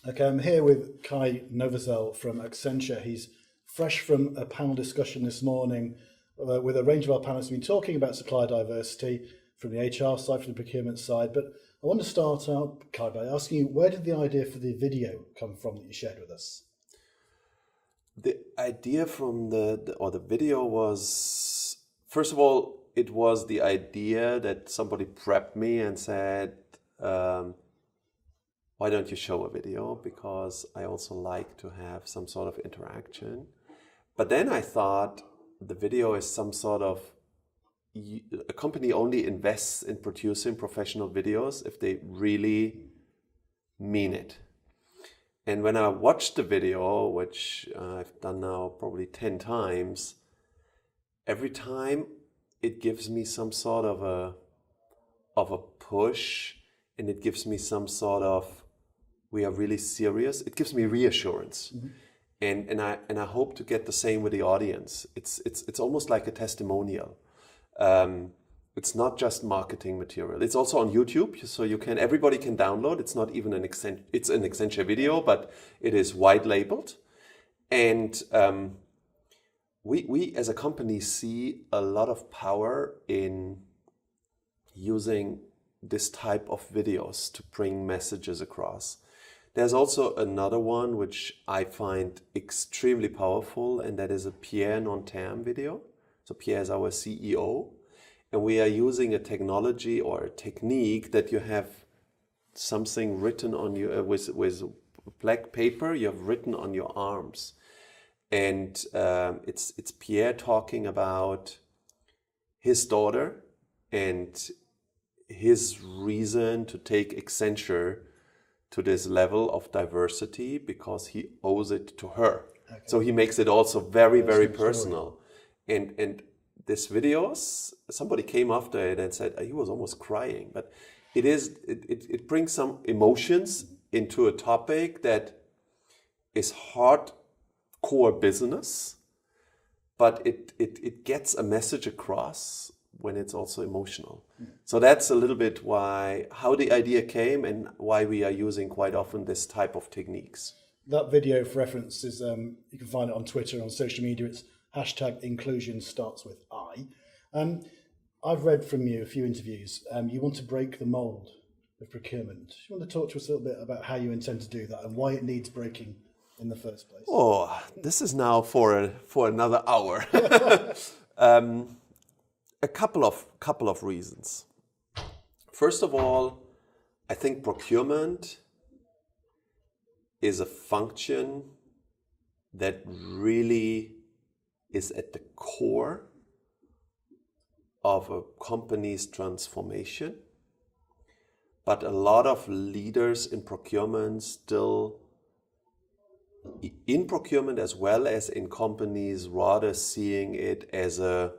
Okay, I'm here with Kai Nowosel from Accenture. He's fresh from a panel discussion this morning with a range of our panelists been talking about supplier diversity from the HR side, from the procurement side. But I want to start out, Kai, by asking you, where did the idea for the video come from that you shared with us? The idea from the video was, first of all, it was the idea that somebody prepped me and said, why don't you show a video? Because I also like to have some sort of interaction. But then I thought the video is some sort of, a company only invests in producing professional videos if they really mean it. And when I watched the video, which I've done now probably 10 times, every time it gives me some sort of a push, and it gives me some sort of, we are really serious. It gives me reassurance. Mm-hmm. And I hope to get the same with the audience. It's almost like a testimonial. It's not just marketing material. It's also on YouTube, so everybody can download. It's not even an Accenture video, but it is white labeled. And we as a company see a lot of power in using this type of videos to bring messages across. There's also another one which I find extremely powerful, and that is a Pierre non-term video. So Pierre is our CEO, and we are using a technology or a technique that you have something written on you with black paper. You have written on your arms, and it's Pierre talking about his daughter and his reason to take Accenture to this level of diversity because he owes it to her. Okay. So he makes it also very, very personal. And this videos, somebody came after it and said he was almost crying, but it brings some emotions into a topic that is hardcore business, but it gets a message across when it's also emotional. So that's a little bit how the idea came and why we are using quite often this type of techniques. That video, for reference, is you can find it on Twitter, on social media. It's #inclusion starts with I. I've read from you a few interviews. You want to break the mould of procurement. Do you want to talk to us a little bit about how you intend to do that and why it needs breaking in the first place? Oh, this is now for another hour. A couple of reasons. First of all, I think procurement is a function that really is at the core of a company's transformation. But a lot of leaders in procurement still, in procurement as well as in companies, rather seeing it as a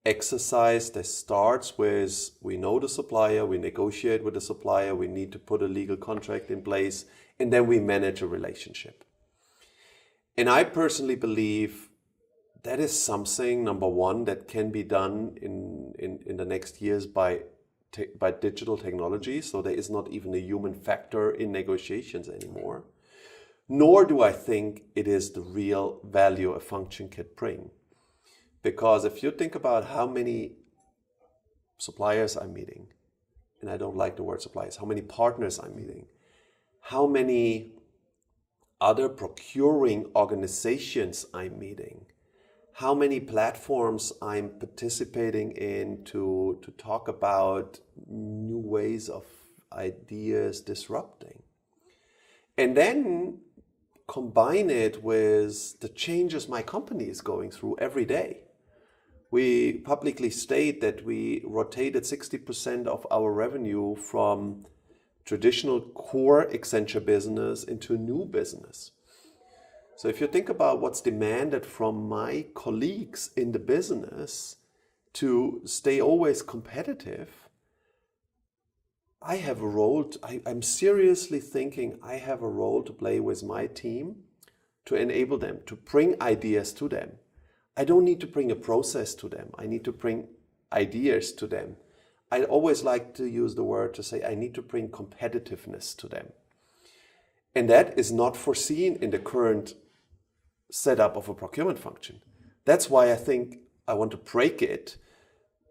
exercise that starts with, we know the supplier, we negotiate with the supplier, we need to put a legal contract in place, and then we manage a relationship. And I personally believe that is something, number one, that can be done in the next years by digital technology. So there is not even a human factor in negotiations anymore. Nor do I think it is the real value a function can bring. Because if you think about how many suppliers I'm meeting, and I don't like the word suppliers, how many partners I'm meeting, how many other procuring organizations I'm meeting, how many platforms I'm participating in to talk about new ways of ideas disrupting. And then combine it with the changes my company is going through every day. We publicly state that we rotated 60% of our revenue from traditional core Accenture business into new business. So if you think about what's demanded from my colleagues in the business to stay always competitive, I have a role, I'm seriously thinking I have a role to play with my team to enable them, to bring ideas to them. I don't need to bring a process to them. I need to bring ideas to them. I always like to use the word to say I need to bring competitiveness to them. And that is not foreseen in the current setup of a procurement function. That's why I think I want to break it,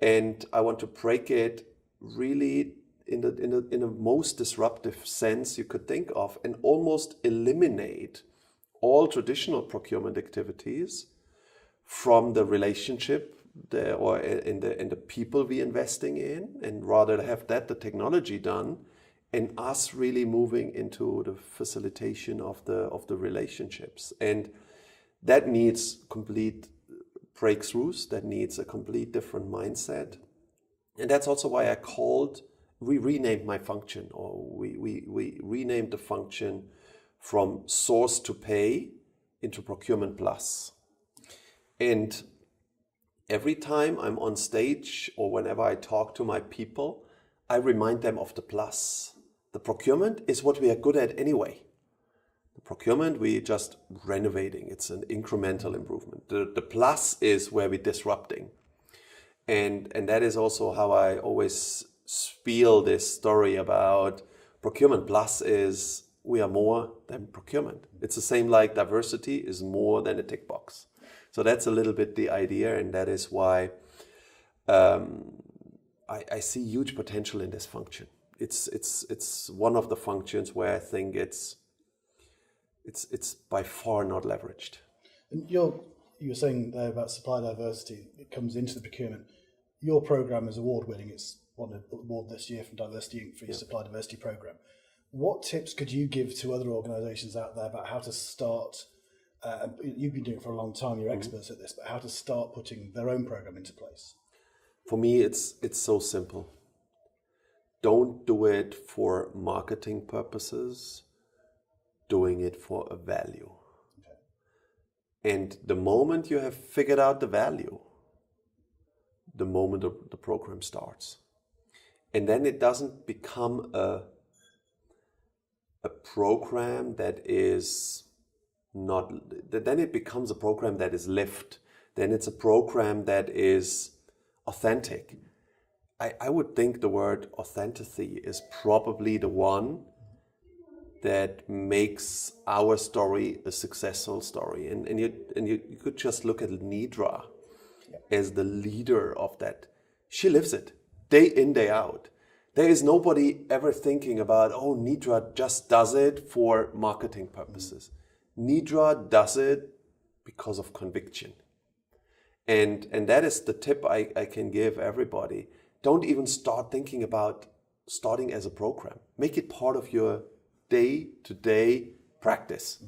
and I want to break it really in the most disruptive sense you could think of, and almost eliminate all traditional procurement activities from the relationship or in the people we're investing in, and rather have the technology done, and us really moving into the facilitation of the relationships. And that needs complete breakthroughs, that needs a complete different mindset. And that's also why we renamed my function, or we renamed the function from source to pay into procurement plus. And every time I'm on stage or whenever I talk to my people, I remind them of the plus. The procurement is what we are good at anyway. The procurement, we're just renovating. It's an incremental improvement. The plus is where we're disrupting. And that is also how I always spiel this story about procurement plus is we are more than procurement. It's the same like diversity is more than a tick box. So that's a little bit the idea, and that is why I see huge potential in this function. It's one of the functions where I think it's by far not leveraged. And you were saying there about supply diversity. It comes into the procurement. Your program is award-winning. It's won an award this year from Diversity Inc. for your supply diversity program. What tips could you give to other organisations out there about how to start? You've been doing it for a long time. You're experts at this, but how to start putting their own program into place? For me, it's so simple. Don't do it for marketing purposes. Doing it for a value. Okay. And the moment you have figured out the value, the moment the program starts. And then it doesn't become a program that is not, then it becomes a program that is lived. Then it's a program that is authentic. I would think the word authenticity is probably the one that makes our story a successful story. And you could just look at Nidra as the leader of that. She lives it day in, day out. There is nobody ever thinking about, oh, Nidra just does it for marketing purposes. Nidra does it because of conviction. And that is the tip I can give everybody. Don't even start thinking about starting as a program. Make it part of your day-to-day practice.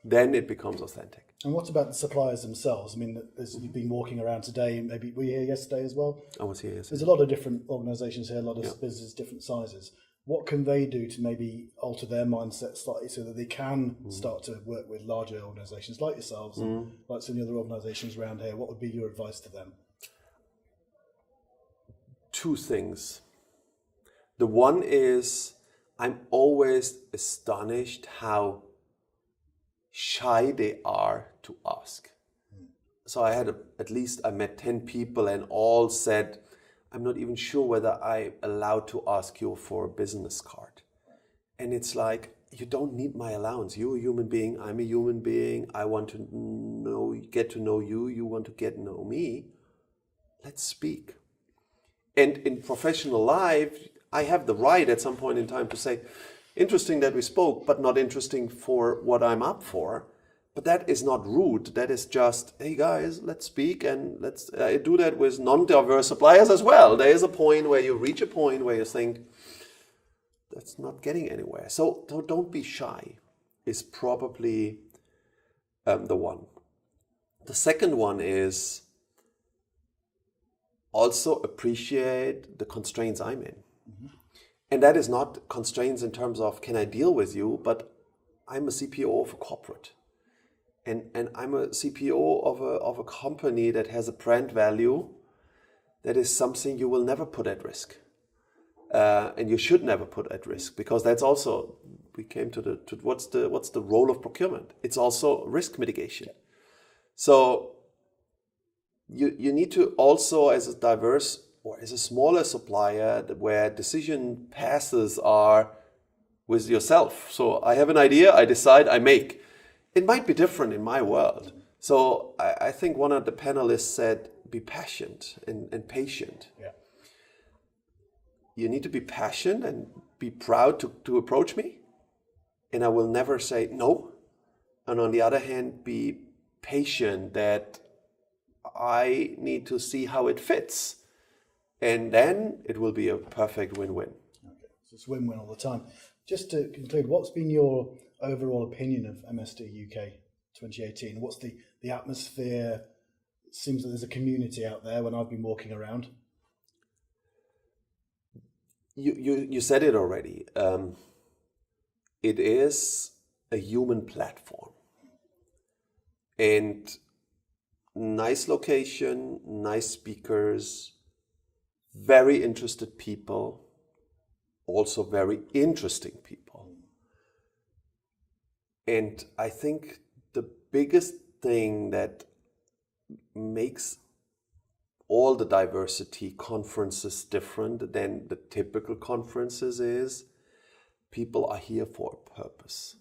Then it becomes authentic. And what about the suppliers themselves? I mean, as you've been walking around today, maybe were you here yesterday as well? I was here yesterday. There's a lot of different organisations here, a lot of businesses, different sizes. What can they do to maybe alter their mindset slightly so that they can start to work with larger organisations like yourselves and like some of the other organisations around here? What would be your advice to them? Two things. The one is, I'm always astonished how shy they are to ask. So I had I met 10 people and all said, I'm not even sure whether I'm allowed to ask you for a business card. And it's like, you don't need my allowance. You're a human being, I'm a human being. I want to get to know you, you want to get to know me. Let's speak. And in professional life, I have the right at some point in time to say, interesting that we spoke, but not interesting for what I'm up for. But that is not rude. That is just, hey guys, let's speak, and let's do that with non-diverse suppliers as well. There is a point where you reach a point where you think, that's not getting anywhere. So don't be shy is probably the one. The second one is also appreciate the constraints I'm in. And that is not constraints in terms of can I deal with you, but I'm a CPO of a corporate. And I'm a CPO of a company that has a brand value that is something you will never put at risk. And you should never put at risk, because that's also, we came to what's the role of procurement? It's also risk mitigation. So you need to also, as a diverse or as a smaller supplier where decision passes are with yourself. So I have an idea, I decide, I make. It might be different in my world. So I think one of the panelists said, be patient and patient. Yeah. You need to be patient and be proud to approach me. And I will never say no. And on the other hand, be patient that I need to see how it fits. And then it will be a perfect win-win. Okay. So it's win-win all the time. Just to conclude, what's been your overall opinion of MSDUK 2018? What's the atmosphere? It seems that there's a community out there when I've been walking around. You said it already. It is a human platform. And nice location, nice speakers, very interested people, also very interesting people. And I think the biggest thing that makes all the diversity conferences different than the typical conferences is people are here for a purpose.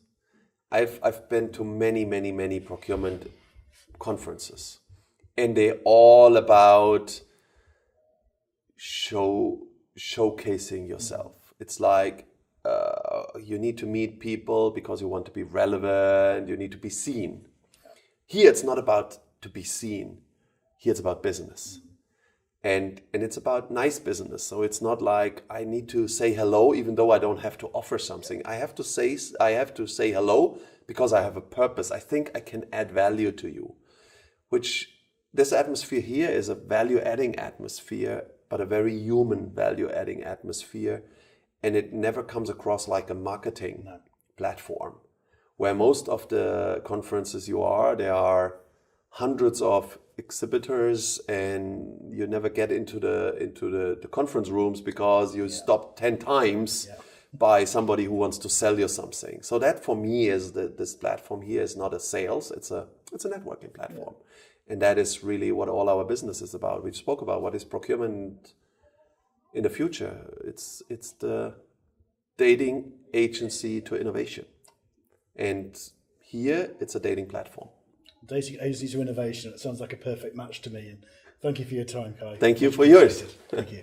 I've been to many procurement conferences, and they're all about showcasing yourself. It's like you need to meet people because you want to be relevant, you need to be seen. Here it's not about to be seen. Here it's about business. And it's about nice business. So it's not like I need to say hello even though I don't have to offer something. I have to say hello because I have a purpose. I think I can add value to you. Which this atmosphere here is a value-adding atmosphere, but a very human value-adding atmosphere. And it never comes across like a marketing platform. Where most of the conferences there are hundreds of exhibitors, and you never get into the conference rooms because you stop 10 times by somebody who wants to sell you something. So that for me is this platform here is not a sales, it's a networking platform. And that is really what all our business is about. We spoke about what is procurement in the future. It's the dating agency to innovation. And here it's a dating platform. Dating agency to innovation. It sounds like a perfect match to me. And thank you for your time, Kai. Thank you for yours. Thank you.